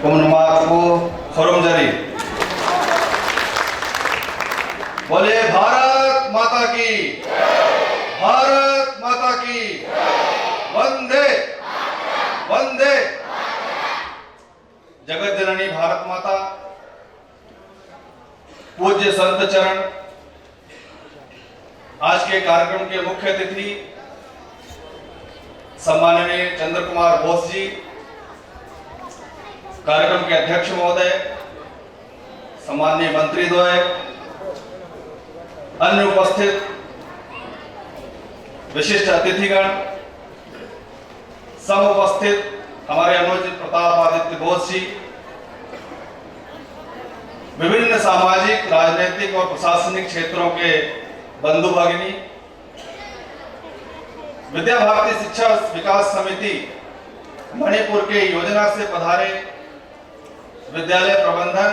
को खुरमजरी। बोले भारत माता की, भारत माता की, वंदे वंदे। जगत जननी भारत माता, पूज्य संत चरण, आज के कार्यक्रम के मुख्य अतिथि सम्माननीय चंद्र कुमार बोस जी, कार्यक्रम के अध्यक्ष महोदय, सम्माननीय मंत्रीद्वय, अन्य उपस्थित विशिष्ट अतिथिगण, सम उपस्थित हमारे अनुज प्रताप आदित्य बोस जी, विभिन्न सामाजिक, राजनीतिक और प्रशासनिक क्षेत्रों के बंधु भगिनी, विद्या भारती शिक्षा विकास समिति मणिपुर के योजना से पधारे विद्यालय प्रबंधन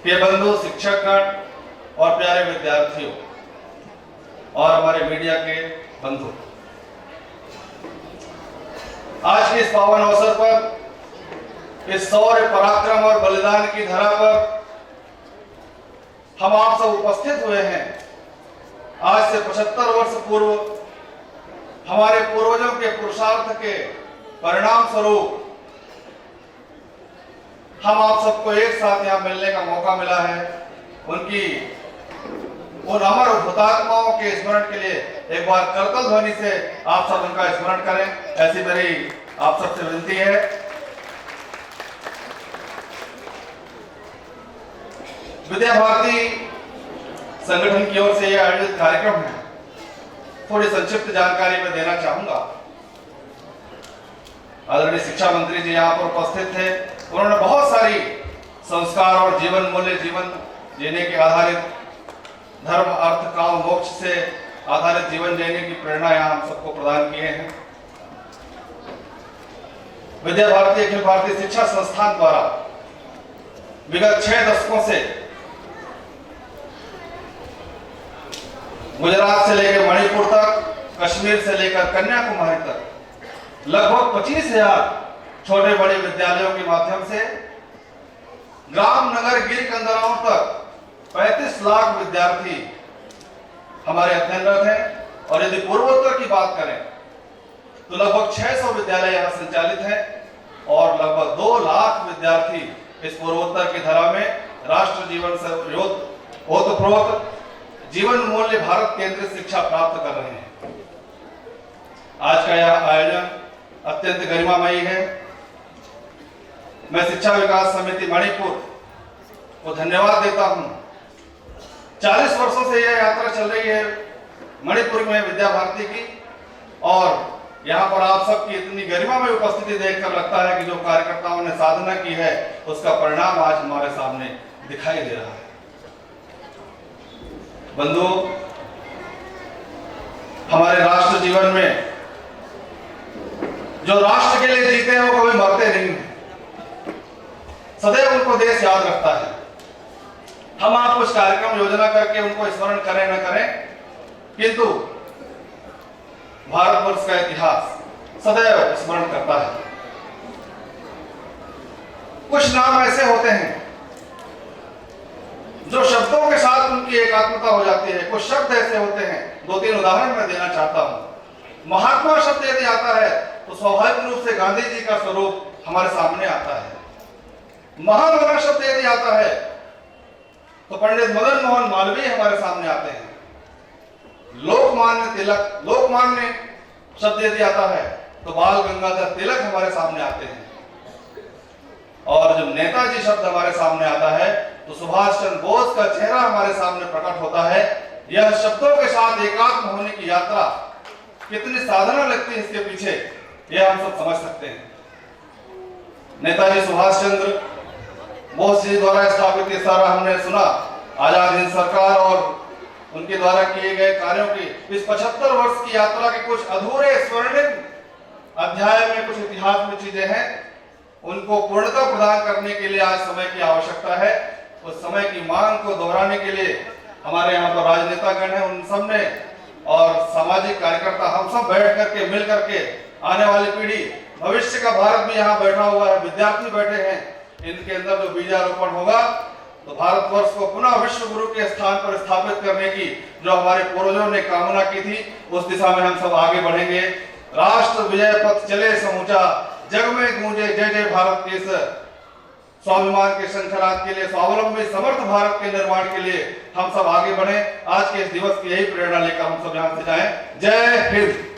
के बंधु, शिक्षकगण और प्यारे विद्यार्थियों और हमारे मीडिया के बंधु, आज के इस पावन अवसर पर, इस शौर्य, पराक्रम और बलिदान की धरा पर हम आप सब उपस्थित हुए हैं। आज से 75 वर्ष पूर्व हमारे पूर्वजों के पुरुषार्थ के परिणाम स्वरूप हम आप सबको एक साथ यहाँ मिलने का मौका मिला है। उन अमर हुतात्माओं के स्मरण के लिए एक बार करतल ध्वनि से आप सब उनका स्मरण करें, ऐसी मेरी आप सबसे विनती है। विद्या भारती संगठन की ओर से यह आयोजित कार्यक्रम है, थोड़ी संक्षिप्त जानकारी मैं देना चाहूंगा। आदरणीय शिक्षा मंत्री जी यहाँ पर उपस्थित थे। उन्होंने बहुत सारी संस्कार और जीवन मूल्य, जीवन जीने के आधारित, धर्म, अर्थ, काम, मोक्ष से आधारित जीवन जीने की प्रेरणा यहाँ हम सबको प्रदान किए हैं। विद्या भारती अखिल भारतीय शिक्षा संस्थान द्वारा विगत 6 दशकों से गुजरात से लेकर मणिपुर तक, कश्मीर से लेकर कन्याकुमारी तक लगभग 25,000 छोटे बड़े विद्यालयों के माध्यम से ग्राम, नगर, गिर कंदराओं तक 35 लाख विद्यार्थी हमारे अध्ययनरत हैं। और यदि पूर्वोत्तर की बात करें तो लगभग 600 विद्यालय यहाँ संचालित हैं और लगभग 2 लाख विद्यार्थी इस पूर्वोत्तर की धरा में राष्ट्र जीवन से ओतप्रोत जीवन मूल्य भारत केंद्रित शिक्षा प्राप्त कर रहे हैं। आज का यह आयोजन अत्यंत गरिमामयी है। मैं शिक्षा विकास समिति मणिपुर को धन्यवाद देता हूं। 40 वर्षों से यह यात्रा चल रही है मणिपुर में विद्या भारती की, और यहाँ पर आप सबकी इतनी गरिमा में उपस्थिति देखकर लगता है कि जो कार्यकर्ताओं ने साधना की है उसका परिणाम आज हमारे सामने दिखाई दे रहा है। बंधु, हमारे राष्ट्र जीवन में जो राष्ट्र के लिए जीते हैं वो कभी मरते नहीं हैं, सदैव उनको देश याद रखता है। हम आप कुछ कार्यक्रम योजना करके उनको स्मरण करें न करें, किंतु भारतवर्ष का इतिहास सदैव स्मरण करता है। कुछ नाम ऐसे होते हैं जो शब्दों के साथ उनकी एकात्मता हो जाती है, कुछ शब्द ऐसे होते हैं, 2-3 उदाहरण मैं देना चाहता हूं। महात्मा शब्द यदि आता है तो स्वाभाविक रूप से गांधी जी का स्वरूप हमारे सामने आता है। महामना शब्द यदि आता है तो पंडित मदन मोहन मालवीय हमारे सामने आते हैं। लोकमान्य तिलक, लोकमान्य शब्द यदि आता है तो बाल गंगाधर तिलक हमारे सामने आते हैं। और जब नेताजी शब्द हमारे सामने आता है तो सुभाष चंद्र बोस का चेहरा हमारे सामने प्रकट होता है। यह शब्दों के साथ एकात्म होने की यात्रा कितनी साधना लगती है इसके पीछे, यह हम सब समझ सकते हैं। नेताजी सुभाष चंद्र बोस जी द्वारा स्थापित ये सारा हमने सुना, आजाद हिंद सरकार और उनके द्वारा किए गए कार्यों की इस 75 वर्ष की यात्रा के कुछ अधूरे स्वर्णिम अध्याय में, कुछ इतिहास में चीजें हैं, उनको पूर्णता प्रदान करने के लिए आज समय की आवश्यकता है। उस समय की मांग को दोहराने के लिए हमारे यहाँ पर राजनेतागण हैं, उन सब ने और सामाजिक कार्यकर्ता हम सब बैठ करके मिल करके आने वाली पीढ़ी, भविष्य का भारत भी यहाँ बैठा हुआ है, विद्यार्थी बैठे हैं, इनके अंदर जो बीजारोपण होगा तो भारतवर्ष को पुनः विश्व गुरु के स्थान पर स्थापित करने की जो हमारे पूर्वजों ने कामना की थी, उस दिशा में हम सब आगे बढ़ेंगे। राष्ट्र विजय पथ चले समूचा, जग में गूंजे जय जय भारत के इस स्वाभिमान के संचरात के लिए, स्वावलंबी समर्थ भारत के निर्माण के लिए हम सब आगे बढ़े। आज के इस दिवस की यही प्रेरणा लेकर हम सब यहाँ से जाएं। जय हिंद।